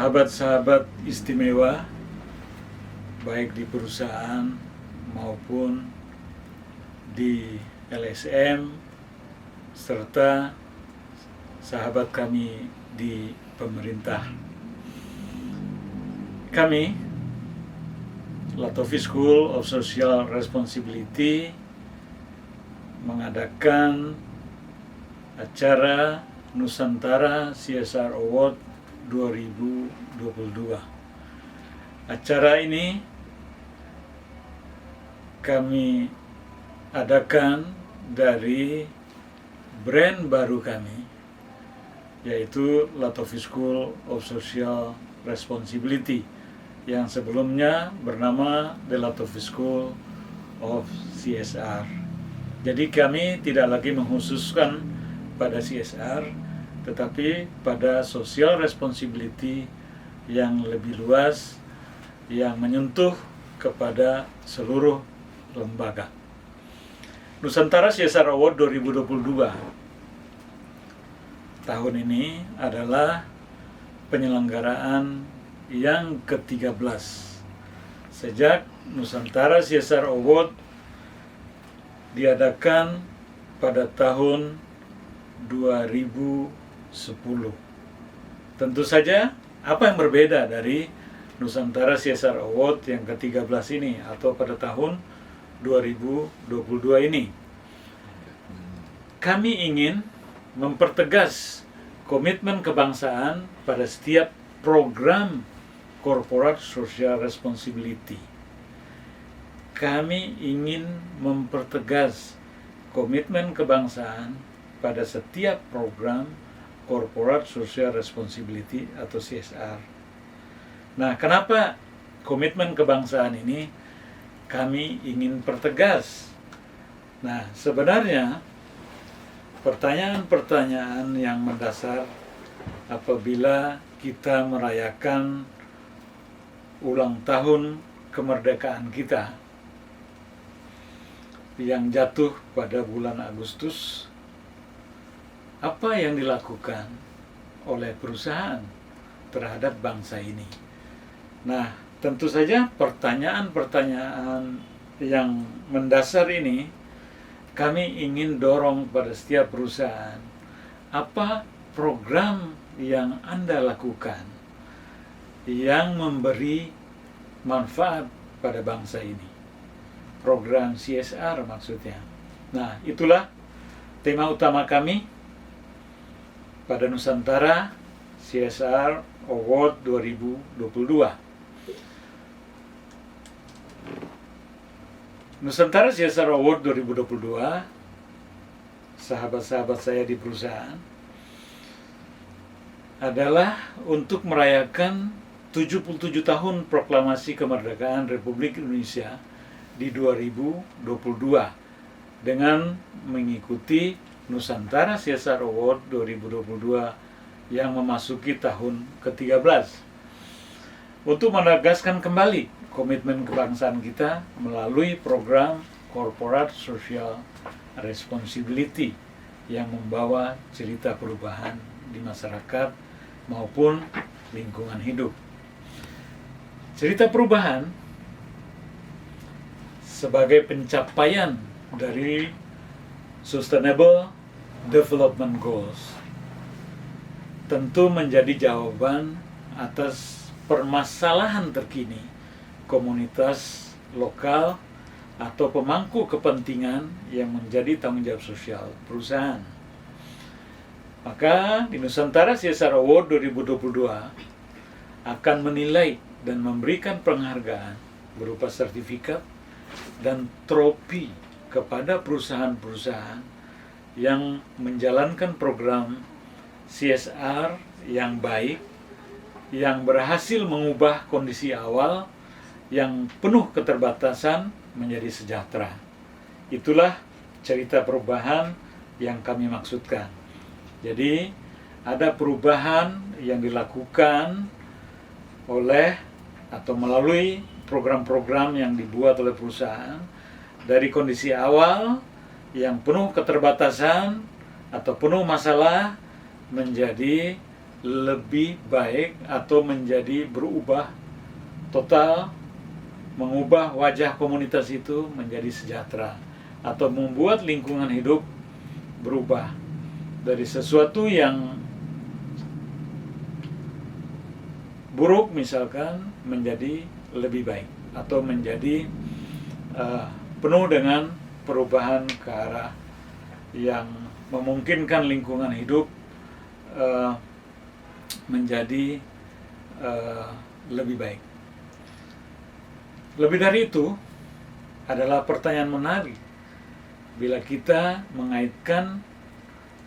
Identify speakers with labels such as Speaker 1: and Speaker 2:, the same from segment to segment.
Speaker 1: sahabat-sahabat istimewa, baik di perusahaan maupun di LSM, serta sahabat kami di pemerintah. Kami, Latofi School of Social Responsibility, mengadakan acara Nusantara CSR Award 2022. Acara ini kami adakan dari brand baru kami, yaitu Latofi School of Social Responsibility, yang sebelumnya bernama The Latofi School of CSR. Jadi kami tidak lagi mengkhususkan pada CSR, tetapi pada social responsibility yang lebih luas, yang menyentuh kepada seluruh lembaga. Nusantara CSR Award 2022 tahun ini adalah penyelenggaraan yang ke-13 sejak Nusantara CSR Award diadakan pada tahun 2010. Tentu saja, apa yang berbeda dari Nusantara CSR Award yang ke-13 ini atau pada tahun 2022 ini? Kami ingin mempertegas komitmen kebangsaan pada setiap program Corporate Social Responsibility. Kami ingin mempertegas komitmen kebangsaan pada setiap program Corporate Social Responsibility atau CSR. Nah, kenapa komitmen kebangsaan ini kami ingin pertegas? Nah, sebenarnya pertanyaan-pertanyaan yang mendasar apabila kita merayakan ulang tahun kemerdekaan kita yang jatuh pada bulan Agustus, apa yang dilakukan oleh perusahaan terhadap bangsa ini? Nah, tentu saja pertanyaan-pertanyaan yang mendasar ini kami ingin dorong pada setiap perusahaan. Apa program yang Anda lakukan yang memberi manfaat pada bangsa ini? Program CSR maksudnya. Nah, itulah tema utama kami pada Nusantara CSR Award 2022. Nusantara CSR Award 2022, sahabat-sahabat saya di perusahaan, adalah untuk merayakan 77 tahun proklamasi kemerdekaan Republik Indonesia di 2022 dengan mengikuti Nusantara CSR Award 2022 yang memasuki tahun ke-13 untuk menegaskan kembali komitmen kebangsaan kita melalui program Corporate Social Responsibility yang membawa cerita perubahan di masyarakat maupun lingkungan hidup. Cerita perubahan sebagai pencapaian dari Sustainable Development Goals tentu menjadi jawaban atas permasalahan terkini komunitas lokal atau pemangku kepentingan yang menjadi tanggung jawab sosial perusahaan. Maka di Nusantara CSR Award 2022 akan menilai dan memberikan penghargaan berupa sertifikat dan trofi kepada perusahaan-perusahaan yang menjalankan program CSR yang baik, yang berhasil mengubah kondisi awal yang penuh keterbatasan menjadi sejahtera. Itulah cerita perubahan yang kami maksudkan. Jadi ada perubahan yang dilakukan oleh atau melalui program-program yang dibuat oleh perusahaan dari kondisi awal yang penuh keterbatasan atau penuh masalah menjadi lebih baik atau menjadi berubah total, mengubah wajah komunitas itu menjadi sejahtera, atau membuat lingkungan hidup berubah dari sesuatu yang buruk misalkan menjadi lebih baik, atau menjadi penuh dengan perubahan ke arah yang memungkinkan lingkungan hidup menjadi lebih baik. Lebih dari itu adalah pertanyaan menarik bila kita mengaitkan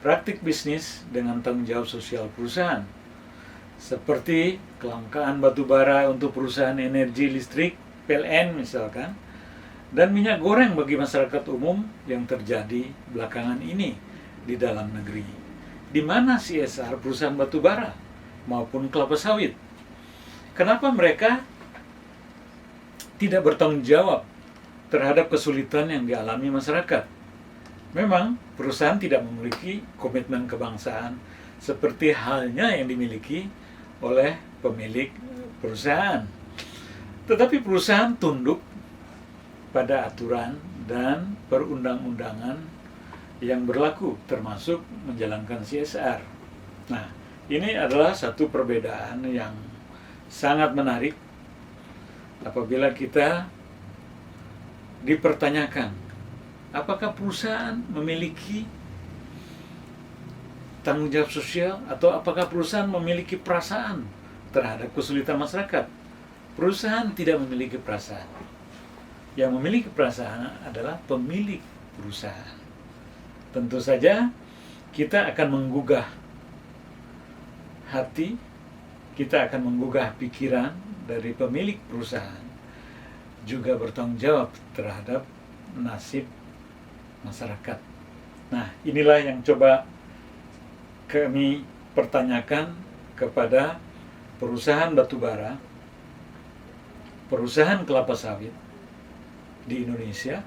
Speaker 1: praktik bisnis dengan tanggung jawab sosial perusahaan, seperti kelangkaan batu bara untuk perusahaan energi listrik PLN misalkan, dan minyak goreng bagi masyarakat umum yang terjadi belakangan ini di dalam negeri, di mana CSR perusahaan batu bara maupun kelapa sawit. Kenapa mereka tidak bertanggung jawab terhadap kesulitan yang dialami masyarakat? Memang perusahaan tidak memiliki komitmen kebangsaan seperti halnya yang dimiliki oleh pemilik perusahaan. Tetapi perusahaan tunduk pada aturan dan perundang-undangan yang berlaku, termasuk menjalankan CSR. Nah, ini adalah satu perbedaan yang sangat menarik apabila kita dipertanyakan, apakah perusahaan memiliki tanggung jawab sosial, atau apakah perusahaan memiliki perasaan terhadap kesulitan masyarakat? Perusahaan tidak memiliki perasaan. Yang memiliki perasaan adalah pemilik perusahaan. Tentu saja kita akan menggugah hati, kita akan menggugah pikiran dari pemilik perusahaan, juga bertanggung jawab terhadap nasib masyarakat. Nah, inilah yang coba kami pertanyakan kepada perusahaan batubara, perusahaan kelapa sawit di Indonesia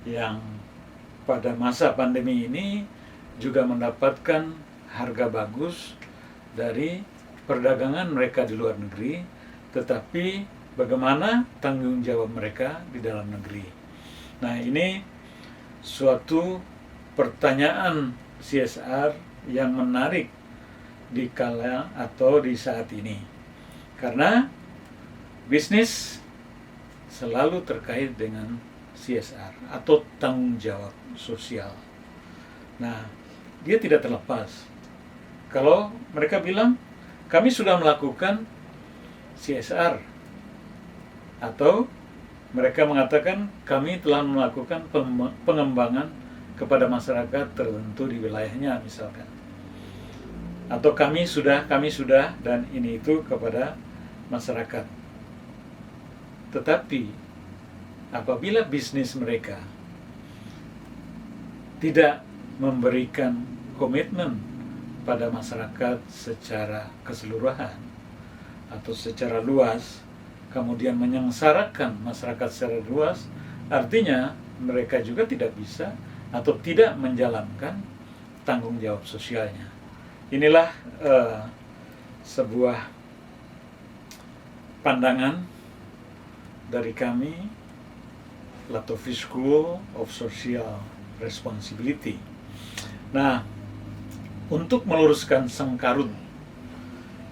Speaker 1: yang pada masa pandemi ini juga mendapatkan harga bagus dari perdagangan mereka di luar negeri, tetapi bagaimana tanggung jawab mereka di dalam negeri. Nah, ini suatu pertanyaan CSR yang menarik di kala atau di saat ini, karena bisnis selalu terkait dengan CSR atau tanggung jawab sosial. Nah, dia tidak terlepas. Kalau mereka bilang, kami sudah melakukan CSR, atau mereka mengatakan kami telah melakukan pengembangan kepada masyarakat tertentu di wilayahnya misalkan, atau kami sudah dan ini itu kepada masyarakat. Tetapi apabila bisnis mereka tidak memberikan komitmen pada masyarakat secara keseluruhan atau secara luas, kemudian menyengsarakan masyarakat secara luas, artinya mereka juga tidak bisa atau tidak menjalankan tanggung jawab sosialnya. Inilah sebuah pandangan dari kami, Latofi School of Social Responsibility. Nah, untuk meluruskan sengkarut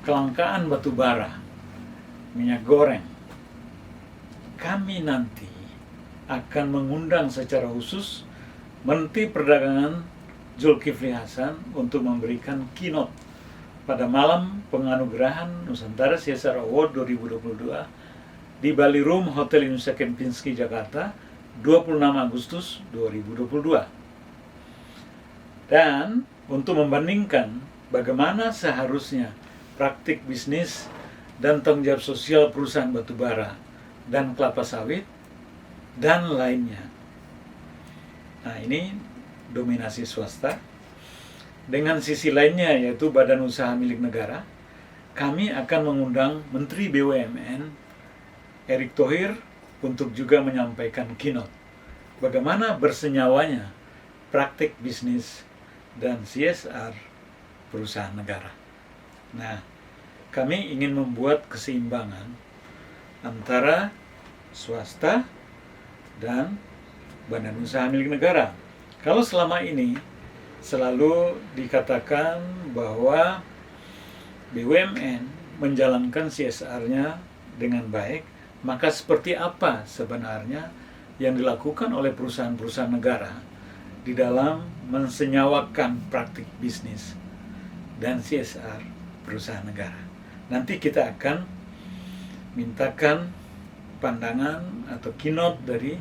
Speaker 1: kelangkaan batu bara, minyak goreng, kami nanti akan mengundang secara khusus Menteri Perdagangan Zulkifli Hasan untuk memberikan keynote pada malam penganugerahan Nusantara CSR Award 2022 di Ballroom Hotel Indonesia Kempinski, Jakarta, 26 Agustus 2022. Dan untuk membandingkan bagaimana seharusnya praktik bisnis dan tanggung jawab sosial perusahaan batubara dan kelapa sawit dan lainnya. Nah, ini dominasi swasta. Dengan sisi lainnya, yaitu badan usaha milik negara, kami akan mengundang Menteri BUMN Erick Thohir untuk juga menyampaikan keynote bagaimana bersenyawanya praktik bisnis dan CSR perusahaan negara. Nah, kami ingin membuat keseimbangan antara swasta dan badan usaha milik negara. Kalau selama ini selalu dikatakan bahwa BUMN menjalankan CSR-nya dengan baik, maka seperti apa sebenarnya yang dilakukan oleh perusahaan-perusahaan negara di dalam mensenyawakan praktik bisnis dan CSR perusahaan negara? Nanti kita akan mintakan pandangan atau keynote dari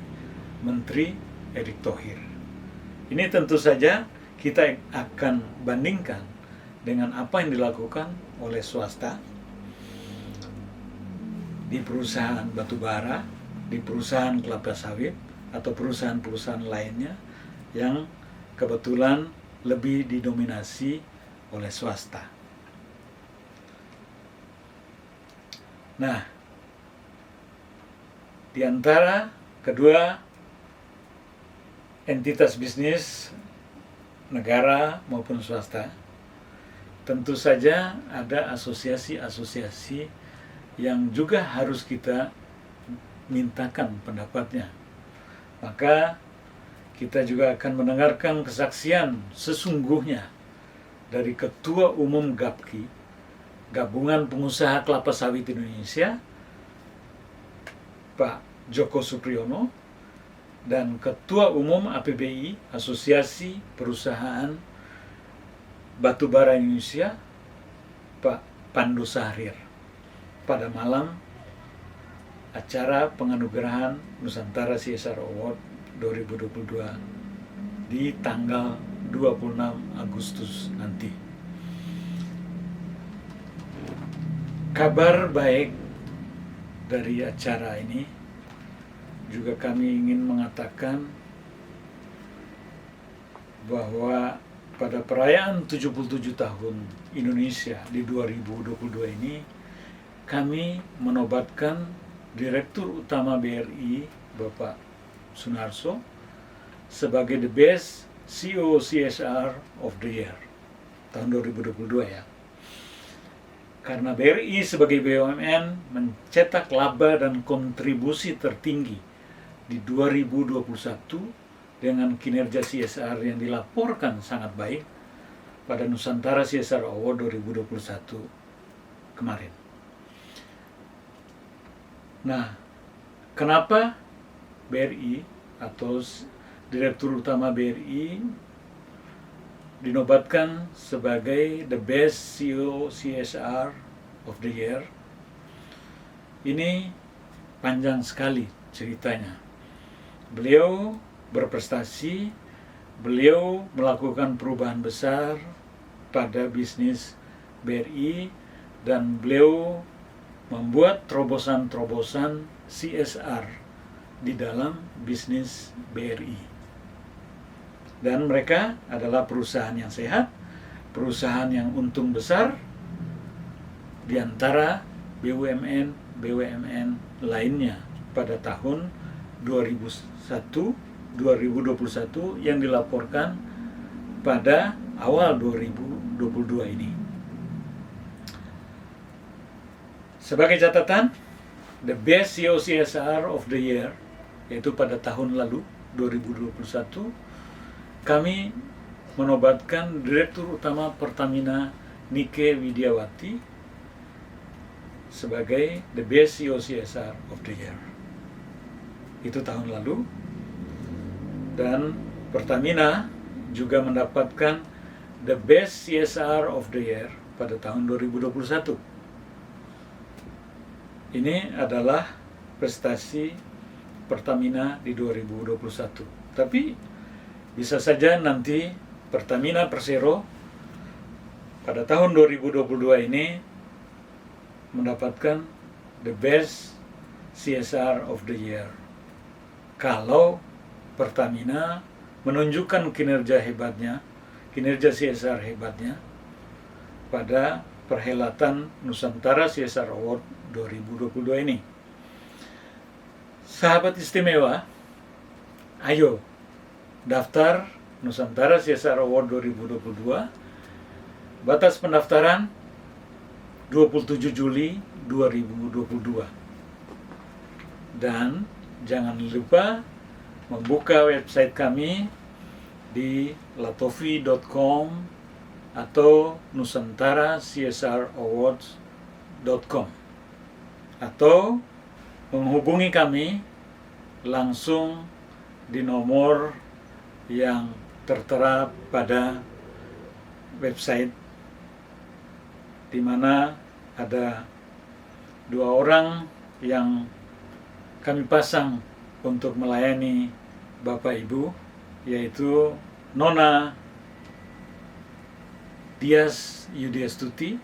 Speaker 1: Menteri Erick Thohir. Ini tentu saja kita akan bandingkan dengan apa yang dilakukan oleh swasta di perusahaan batubara, di perusahaan kelapa sawit, atau perusahaan-perusahaan lainnya yang kebetulan lebih didominasi oleh swasta. Nah, di antara kedua entitas bisnis negara maupun swasta, tentu saja ada asosiasi-asosiasi yang juga harus kita mintakan pendapatnya. Maka kita juga akan mendengarkan kesaksian sesungguhnya dari Ketua Umum GAPKI, Gabungan Pengusaha Kelapa Sawit Indonesia, Pak Joko Supriyono, dan Ketua Umum APBI, Asosiasi Perusahaan Batubara Indonesia, Pak Pandu Sahrir, pada malam acara penganugerahan Nusantara CSR Award 2022 di tanggal 26 Agustus nanti. Kabar baik dari acara ini juga kami ingin mengatakan bahwa pada perayaan 77 tahun Indonesia di 2022 ini, kami menobatkan Direktur Utama BRI, Bapak Sunarso, sebagai the best CEO CSR of the year tahun 2022 ya. Karena BRI sebagai BUMN mencetak laba dan kontribusi tertinggi di 2021 dengan kinerja CSR yang dilaporkan sangat baik pada Nusantara CSR Award 2021 kemarin. Nah, kenapa BRI atau Direktur Utama BRI dinobatkan sebagai the best CEO CSR of the year? Ini panjang sekali ceritanya. Beliau berprestasi, beliau melakukan perubahan besar pada bisnis BRI, dan beliau membuat terobosan-terobosan CSR di dalam bisnis BRI. Dan mereka adalah perusahaan yang sehat, perusahaan yang untung besar, di antara BUMN lainnya pada tahun 2021 yang dilaporkan pada awal 2022 ini. Sebagai catatan, the best CEO CSR of the year, yaitu pada tahun lalu 2021, kami menobatkan Direktur Utama Pertamina Nike Widiawati sebagai the best CEO CSR of the year. Itu tahun lalu. Dan Pertamina juga mendapatkan the best CSR of the year pada tahun 2021. Ini adalah prestasi Pertamina di 2021. Tapi bisa saja nanti Pertamina Persero pada tahun 2022 ini mendapatkan the best CSR of the year. Kalau Pertamina menunjukkan kinerja hebatnya, kinerja CSR hebatnya pada perhelatan Nusantara CSR Award 2022 ini. Sahabat istimewa, ayo daftar Nusantara CSR Award 2022. Batas pendaftaran 27 Juli 2022. Dan jangan lupa membuka website kami di latofi.com atau nusantaracsrawards.com, atau menghubungi kami langsung di nomor yang tertera pada website, di mana ada 2 orang yang kami pasang untuk melayani Bapak Ibu, yaitu Nona Dias Yudiastuti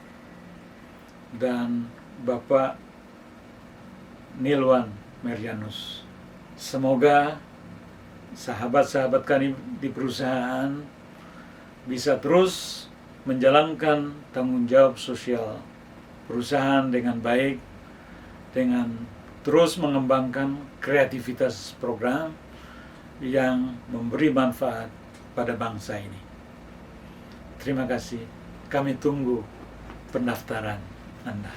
Speaker 1: dan Bapak Nilwan Merianus. Semoga sahabat-sahabat kami di perusahaan bisa terus menjalankan tanggung jawab sosial perusahaan dengan baik, dengan terus mengembangkan kreativitas program yang memberi manfaat pada bangsa ini. Terima kasih. Kami tunggu pendaftaran Anda.